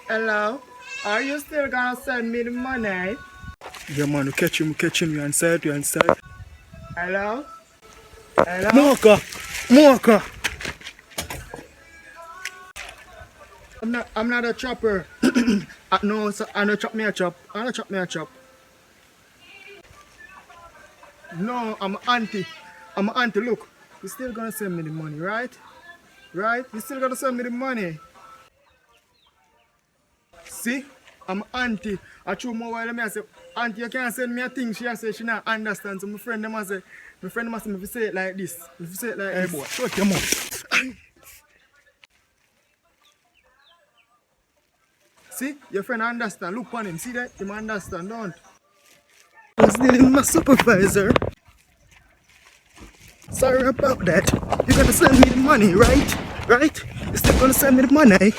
Hello? Are you still gonna send me the money? Yeah, man, we catch him, you inside. Hello? Hello? Mocha! I'm not a chopper. No, so I don't chop me a chop. I don't chop me a chop. No, I'm an auntie. I'm an auntie. Look, you still gonna send me the money, right? Right? You still gonna send me the money. See? I'm auntie. I chew more while I say, auntie, you can't send me a thing. She say she not understand. So my friend them say, if you say it like this. If you say it like Hey this. boy, shut your mouth. See? Your friend understand. Look on him. See that? Him understand, don't? I was dealing with my supervisor. Sorry about that. You're gonna send me the money, right? Right? You're still gonna send me the money.